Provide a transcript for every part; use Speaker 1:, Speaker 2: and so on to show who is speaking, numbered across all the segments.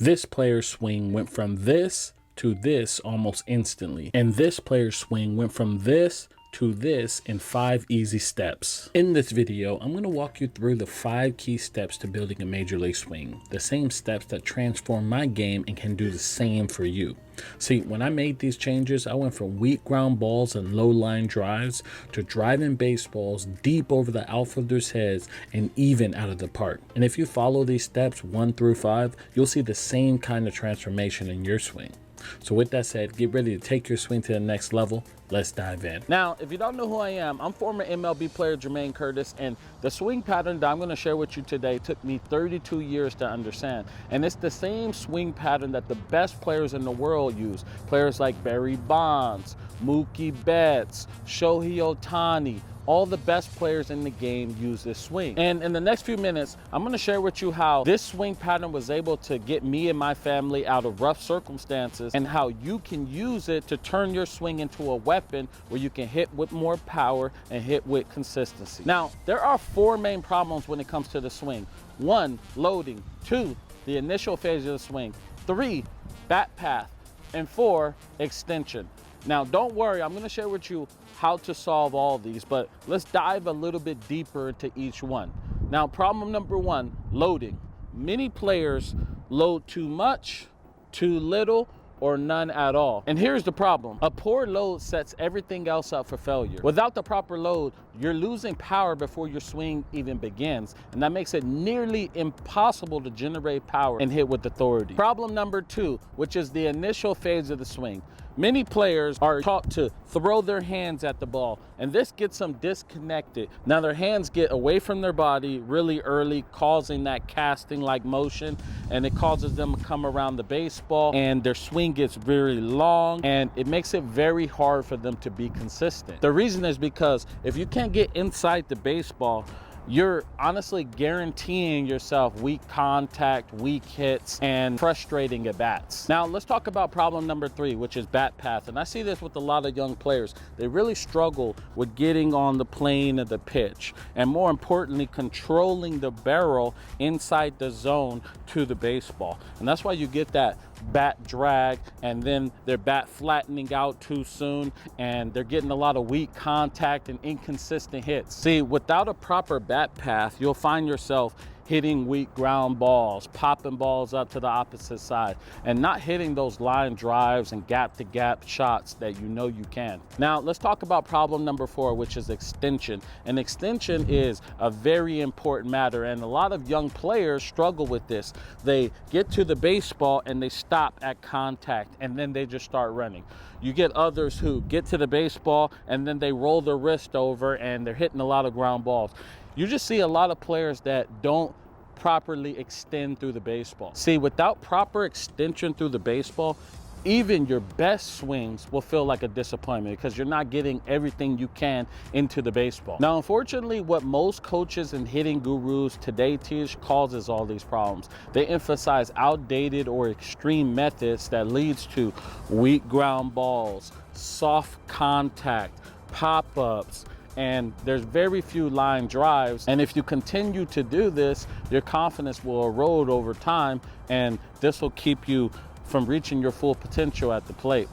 Speaker 1: This player's swing went from this to this almost instantly. And this player's swing went from this to this in 5 easy steps. In this video, I'm going to walk you through the 5 key steps to building a major league swing. The same steps that transform my game and can do the same for you. See, when I made these changes, I went from weak ground balls and low line drives to driving baseballs deep over the outfielders' heads and even out of the park. And if you follow these steps 1 through 5, you'll see the same kind of transformation in your swing. So with that said, get ready to take your swing to the next level. Let's dive in. Now, if you don't know who I am, I'm former MLB player Jermaine Curtis, and the swing pattern that I'm going to share with you today took me 32 years to understand. And it's the same swing pattern that the best players in the world use. Players like Barry Bonds, Mookie Betts, Shohei Ohtani, all the best players in the game use this swing. And in the next few minutes, I'm going to share with you how this swing pattern was able to get me and my family out of rough circumstances, and how you can use it to turn your swing into a weapon where you can hit with more power and hit with consistency. Now, there are 4 main problems when it comes to the swing. 1, loading. 2, the initial phase of the swing. 3, bat path. And 4, extension. Now, don't worry, I'm going to share with you how to solve all these, but let's dive a little bit deeper into each one. Now, problem number 1, loading. Many players load too much, too little, or none at all. And here's the problem. A poor load sets everything else up for failure. Without the proper load, you're losing power before your swing even begins, and that makes it nearly impossible to generate power and hit with authority. Problem number 2, which is the initial phase of the swing. Many players are taught to throw their hands at the ball, and this gets them disconnected. Now their hands get away from their body really early, causing that casting-like motion, and it causes them to come around the baseball, and their swing gets very long, and it makes it very hard for them to be consistent. The reason is because if you can't get inside the baseball, you're honestly guaranteeing yourself weak contact, weak hits, and frustrating at bats. Now, let's talk about problem number 3, which is bat path. And I see this with a lot of young players. They really struggle with getting on the plane of the pitch, and more importantly, controlling the barrel inside the zone to the baseball. And that's why you get that bat drag, and then their bat flattening out too soon, and they're getting a lot of weak contact and inconsistent hits. See, without a proper bat path, you'll find yourself hitting weak ground balls, popping balls up to the opposite side, and not hitting those line drives and gap-to-gap shots that you know you can. Now, let's talk about problem number 4, which is extension. And extension is a very important matter, and a lot of young players struggle with this. They get to the baseball and they stop at contact, and then they just start running. You get others who get to the baseball and then they roll their wrist over and they're hitting a lot of ground balls. You just see a lot of players that don't properly extend through the baseball. See, without proper extension through the baseball, even your best swings will feel like a disappointment because you're not getting everything you can into the baseball. Now, unfortunately, what most coaches and hitting gurus today teach causes all these problems. They emphasize outdated or extreme methods that leads to weak ground balls, soft contact, pop-ups, and there's very few line drives. And if you continue to do this, your confidence will erode over time, and this will keep you from reaching your full potential at the plate.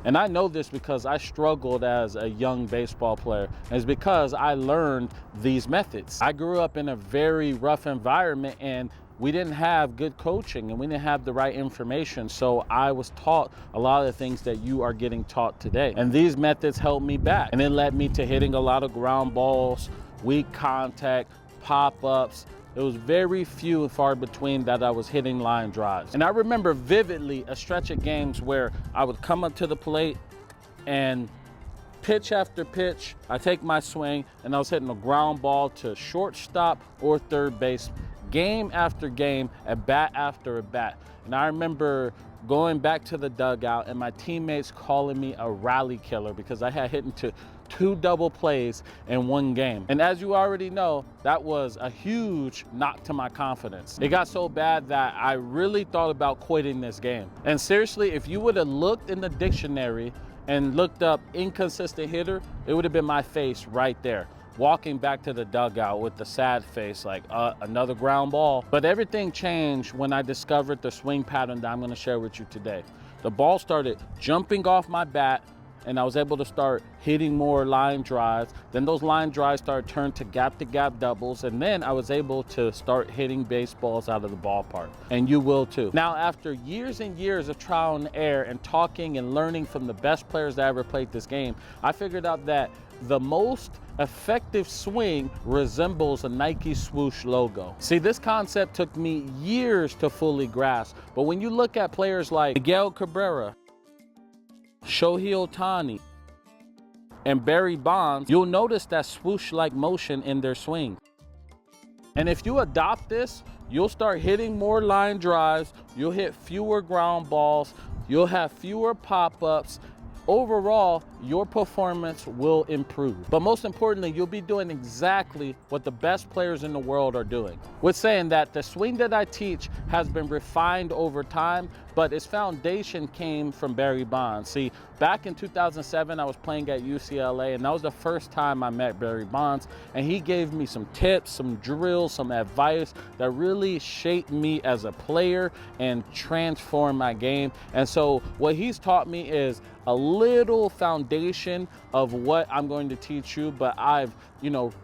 Speaker 1: And I know this because I struggled as a young baseball player, and it's because I learned these methods. I grew up in a very rough environment, and we didn't have good coaching and we didn't have the right information. So I was taught a lot of the things that you are getting taught today. And these methods held me back, and it led me to hitting a lot of ground balls, weak contact, pop-ups. It was very few and far between that I was hitting line drives. And I remember vividly a stretch of games where I would come up to the plate and pitch after pitch, I take my swing and I was hitting a ground ball to shortstop or third base, game after game, at bat after at bat. And I remember going back to the dugout and my teammates calling me a rally killer because I had hit into 2 double plays in 1 game. And as you already know, that was a huge knock to my confidence. It got so bad that I really thought about quitting this game. And seriously, if you would have looked in the dictionary and looked up inconsistent hitter, it would have been my face right there. walking back to the dugout with the sad face, like, another ground ball. But everything changed when I discovered the swing pattern that I'm gonna share with you today. The ball started jumping off my bat, and I was able to start hitting more line drives. Then those line drives started turning to gap doubles, and then I was able to start hitting baseballs out of the ballpark. And you will too. Now, after years and years of trial and error and talking and learning from the best players that ever played this game, I figured out that the most effective swing resembles a Nike swoosh logo. See, this concept took me years to fully grasp, but when you look at players like Miguel Cabrera, Shohei Ohtani, and Barry Bonds, you'll notice that swoosh-like motion in their swing. And if you adopt this, you'll start hitting more line drives, you'll hit fewer ground balls, you'll have fewer pop-ups. Overall, your performance will improve. But most importantly, you'll be doing exactly what the best players in the world are doing. With saying that, the swing that I teach has been refined over time, but its foundation came from Barry Bonds. See, back in 2007, I was playing at UCLA, and that was the first time I met Barry Bonds, and he gave me some tips, some drills, some advice that really shaped me as a player and transformed my game. And so what he's taught me is a little foundation of what I'm going to teach you, but I've,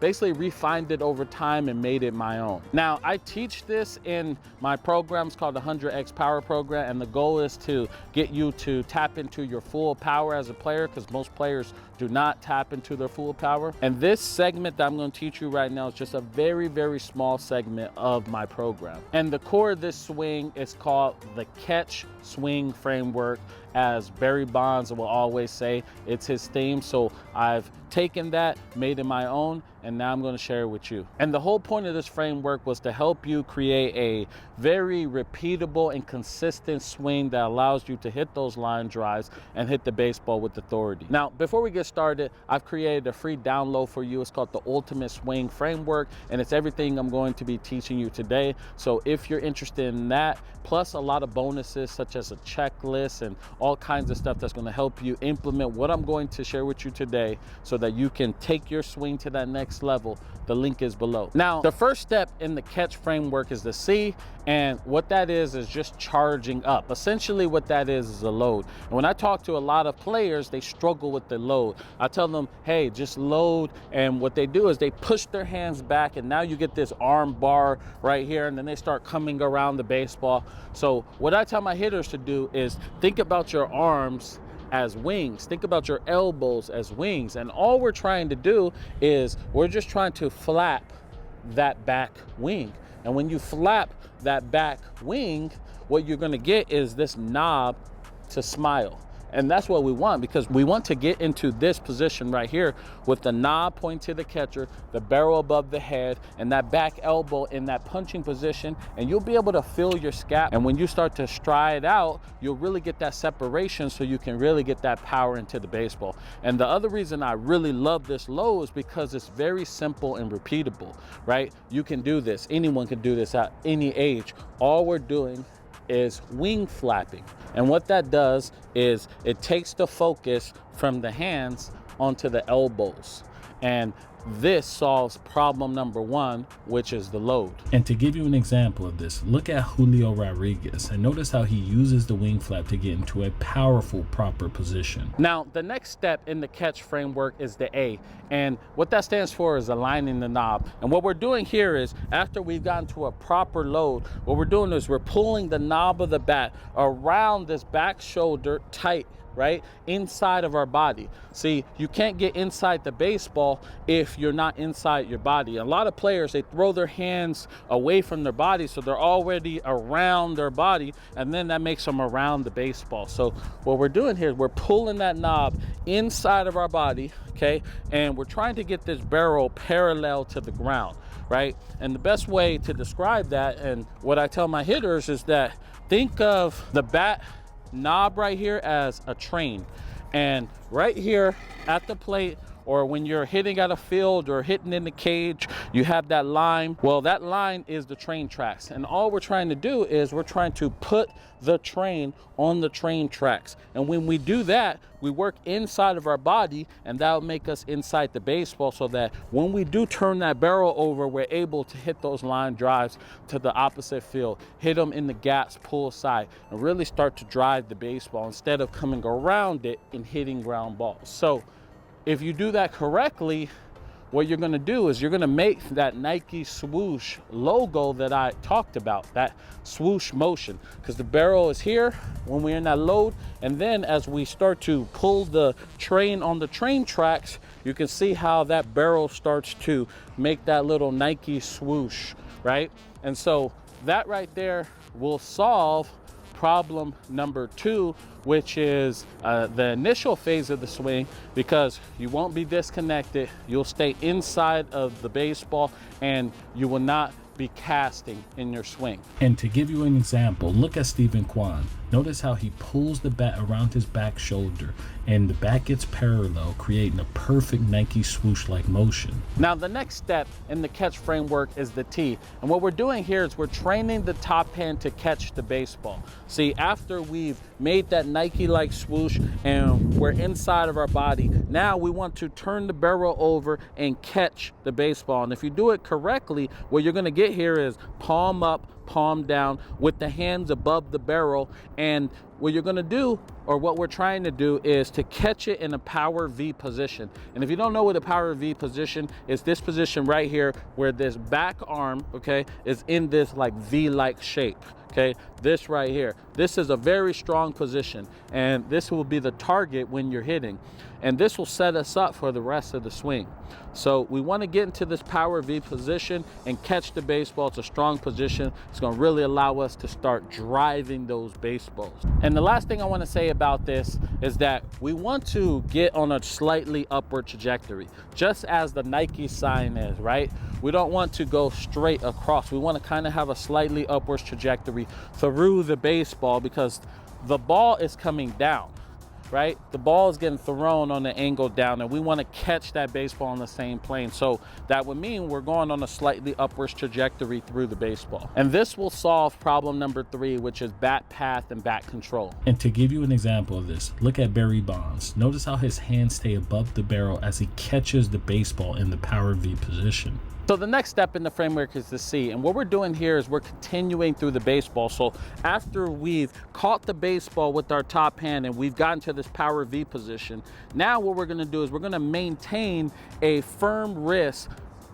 Speaker 1: basically refined it over time and made it my own. Now, I teach this in my programs called the 100X Power Program, and the goal is to get you to tap into your full power as a player, because most players do not tap into their full power. And this segment that I'm going to teach you right now is just a very, very small segment of my program. And the core of this swing is called the catch swing framework. As Barry Bonds will always say, it's his theme. So I've taken that, made it my own, and now I'm going to share it with you. And the whole point of this framework was to help you create a very repeatable and consistent swing that allows you to hit those line drives and hit the baseball with authority. Now, before we get started, I've created a free download for you. It's called the Ultimate Swing Framework, and it's everything I'm going to be teaching you today. So if you're interested in that, plus a lot of bonuses such as a checklist and all kinds of stuff that's going to help you implement what I'm going to share with you today so that you can take your swing to that next level, the link is below. Now, the first step in the catch framework is the C, and what that is just charging up. Essentially what that is a load. And when I talk to a lot of players, they struggle with the load. I tell them, hey, just load, and what they do is they push their hands back, and now you get this arm bar right here, and then they start coming around the baseball. So what I tell my hitters to do is think about your arms as wings. Think about your elbows as wings. And all we're trying to do is we're just trying to flap that back wing. And when you flap that back wing, what you're going to get is this knob to smile. And that's what we want, because we want to get into this position right here with the knob pointing to the catcher, the barrel above the head, and that back elbow in that punching position, and you'll be able to feel your scap. And when you start to stride out, you'll really get that separation so you can really get that power into the baseball. And the other reason I really love this low is because it's very simple and repeatable, right? You can do this. Anyone can do this at any age. All we're doing is wing flapping. And what that does is it takes the focus from the hands onto the elbows. And this solves problem number one, which is the load. And to give you an example of this, look at Julio Rodriguez and notice how he uses the wing flap to get into a powerful, proper position. Now, the next step in the catch framework is the A. And what that stands for is aligning the knob. And what we're doing here is, after we've gotten to a proper load, what we're doing is we're pulling the knob of the bat around this back shoulder tight, right, inside of our body. See, you can't get inside the baseball if you're not inside your body. A lot of players, they throw their hands away from their body, so they're already around their body, and then that makes them around the baseball. So what we're doing here is we're pulling that knob inside of our body, okay, and we're trying to get this barrel parallel to the ground, right? And the best way to describe that, and what I tell my hitters, is that think of the bat knob right here as a train, and right here at the plate or when you're hitting at a field or hitting in the cage, you have that line. Well, that line is the train tracks. And all we're trying to do is we're trying to put the train on the train tracks. And when we do that, we work inside of our body, and that'll make us inside the baseball, so that when we do turn that barrel over, we're able to hit those line drives to the opposite field, hit them in the gaps, pull aside, and really start to drive the baseball instead of coming around it and hitting ground balls. So if you do that correctly, what you're going to do is you're going to make that Nike swoosh logo that I talked about, that swoosh motion, because the barrel is here when we're in that load. And then as we start to pull the train on the train tracks, you can see how that barrel starts to make that little Nike swoosh, right? And so that right there will solve problem number 2, which is the initial phase of the swing, because you won't be disconnected. You'll stay inside of the baseball, and you will not be casting in your swing.
Speaker 2: And to give you an example, look at Stephen Kwan. Notice how he pulls the bat around his back shoulder, and the bat gets parallel, creating a perfect Nike swoosh-like motion.
Speaker 1: Now, the next step in the catch framework is the tee. And what we're doing here is we're training the top hand to catch the baseball. See, after we've made that Nike-like swoosh and we're inside of our body, now we want to turn the barrel over and catch the baseball. And if you do it correctly, what you're going to get here is palm up, palm down, with the hands above the barrel. And what you're going to do, or what we're trying to do, is to catch it in a power V position. And if you don't know what a power V position is, this position right here, where this back arm, okay, is in this like V-like shape. Okay, this right here, this is a very strong position, and this will be the target when you're hitting, and this will set us up for the rest of the swing. So we want to get into this power V position and catch the baseball. It's a strong position. It's going to really allow us to start driving those baseballs. And the last thing I want to say about this is that we want to get on a slightly upward trajectory, just as the Nike sign is, right? We don't want to go straight across. We want to kind of have a slightly upward trajectory through the baseball, because the ball is coming down, right? The ball is getting thrown on the angle down, and we want to catch that baseball on the same plane. So that would mean we're going on a slightly upwards trajectory through the baseball. And this will solve problem number 3, which is bat path and bat control.
Speaker 2: And to give you an example of this, look at Barry Bonds. Notice how his hands stay above the barrel as he catches the baseball in the power V position.
Speaker 1: So the next step in the framework is the C. And what we're doing here is we're continuing through the baseball. So after we've caught the baseball with our top hand and we've gotten to this power V position, now what we're going to do is we're going to maintain a firm wrist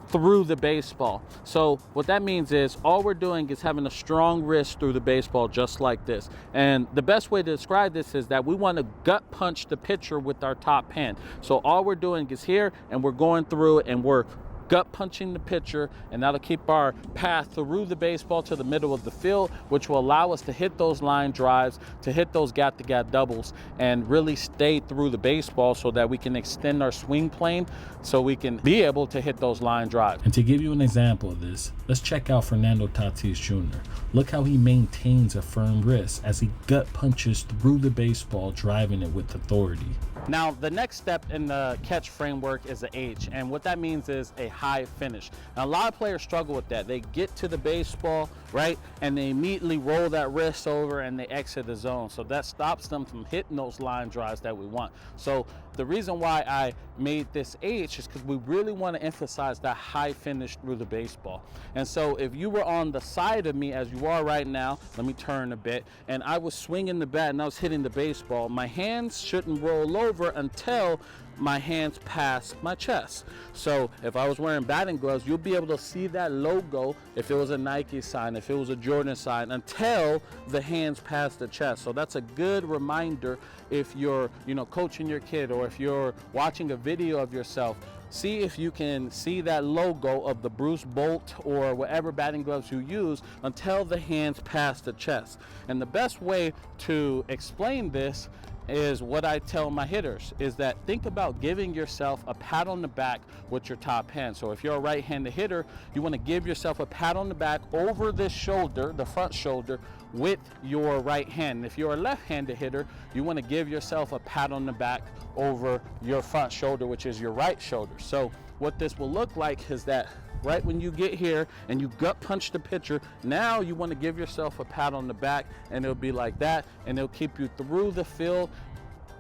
Speaker 1: through the baseball. So what that means is all we're doing is having a strong wrist through the baseball, just like this. And the best way to describe this is that we want to gut punch the pitcher with our top hand. So all we're doing is here, and we're going through it, and we're gut punching the pitcher, and that'll keep our path through the baseball to the middle of the field, which will allow us to hit those line drives, to hit those gap-to-gap doubles, and really stay through the baseball so that we can extend our swing plane so we can be able to hit those line drives.
Speaker 2: And to give you an example of this, let's check out Fernando Tatis Jr. Look how he maintains a firm wrist as he gut punches through the baseball, driving it with authority.
Speaker 1: Now, the next step in the catch framework is the H, and what that means is a high finish. Now, a lot of players struggle with that. They get to the baseball, right, and they immediately roll that wrist over and they exit the zone. So that stops them from hitting those line drives that we want. So the reason why I made this H is because we really want to emphasize that high finish through the baseball. And so if you were on the side of me as you are right now, let me turn a bit, and I was swinging the bat and I was hitting the baseball, my hands shouldn't roll over until my hands pass my chest. So if I was wearing batting gloves, you'll be able to see that logo if it was a Nike sign, if it was a Jordan sign, until the hands pass the chest. So that's a good reminder if you're, coaching your kid, or if you're watching a video of yourself. See if you can see that logo of the Bruce Bolt or whatever batting gloves you use until the hands pass the chest. And the best way to explain this is what I tell my hitters is that think about giving yourself a pat on the back with your top hand. So if you're a right-handed hitter, you want to give yourself a pat on the back over this shoulder, the front shoulder, with your right hand. And if you're a left-handed hitter, you want to give yourself a pat on the back over your front shoulder, which is your right shoulder. So what this will look like is that right when you get here and you gut punch the pitcher, now you want to give yourself a pat on the back, and it'll be like that, and it'll keep you through the field,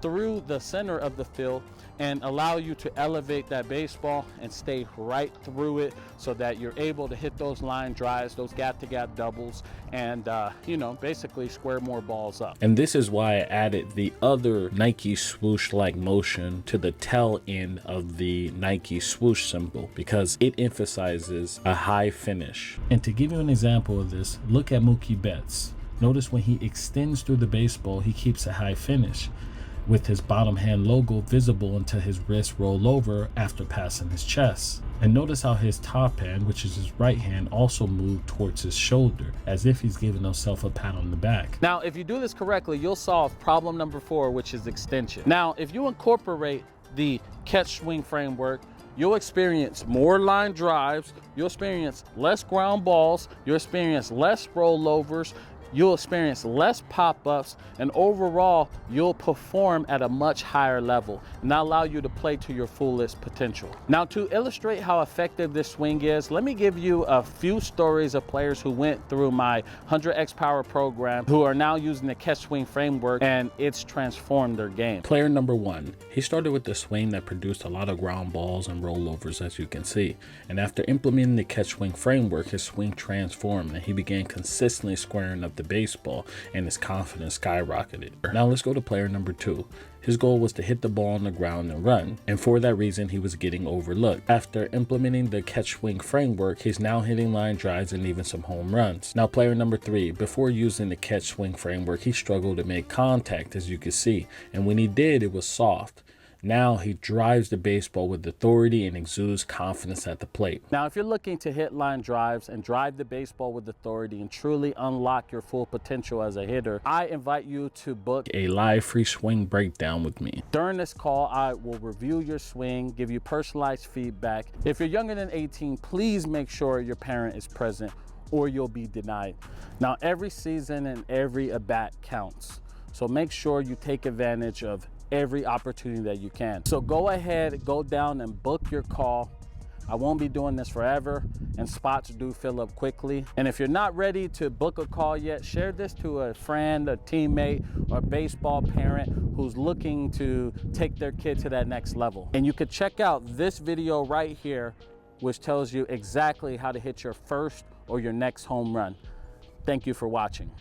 Speaker 1: through the center of the field, and allow you to elevate that baseball and stay right through it so that you're able to hit those line drives, those gap-to-gap doubles, and you know, basically square more balls up.
Speaker 2: And this is why I added the other Nike swoosh-like motion to the tail end of the Nike swoosh symbol, because it emphasizes a high finish. And to give you an example of this, look at Mookie Betts. Notice when he extends through the baseball, he keeps a high finish, with his bottom hand logo visible until his wrist roll over after passing his chest. And notice how his top hand, which is his right hand, also moved towards his shoulder, as if he's giving himself a pat on the back.
Speaker 1: Now, if you do this correctly, you'll solve problem number 4, which is extension. Now, if you incorporate the catch swing framework, you'll experience more line drives, you'll experience less ground balls, you'll experience less rollovers, you'll experience less pop-ups, and overall you'll perform at a much higher level and that allow you to play to your fullest potential. Now, to illustrate how effective this swing is, let me give you a few stories of players who went through my 100x Power program who are now using the catch swing framework, and it's transformed their game.
Speaker 2: Player number 1, he started with the swing that produced a lot of ground balls and rollovers, as you can see, and after implementing the catch swing framework, his swing transformed and he began consistently squaring up the baseball, and his confidence skyrocketed. Now let's go to player number 2. His goal was to hit the ball on the ground and run, and for that reason he was getting overlooked. After implementing the catch swing framework, he's now hitting line drives and even some home runs. Now player number 3, before using the catch swing framework, he struggled to make contact, as you can see, and when he did, it was soft. Now he drives the baseball with authority and exudes confidence at the plate.
Speaker 1: Now, if you're looking to hit line drives and drive the baseball with authority and truly unlock your full potential as a hitter, I invite you to book
Speaker 2: a live free swing breakdown with me.
Speaker 1: During this call, I will review your swing, give you personalized feedback. If you're younger than 18, please make sure your parent is present or you'll be denied. Now, every season and every at-bat counts, so make sure you take advantage of every opportunity that you can. So go ahead, go down and book your call. I won't be doing this forever, and spots do fill up quickly. And if you're not ready to book a call yet, share this to a friend, a teammate, or a baseball parent who's looking to take their kid to that next level. And you could check out this video right here, which tells you exactly how to hit your first or your next home run. Thank you for watching.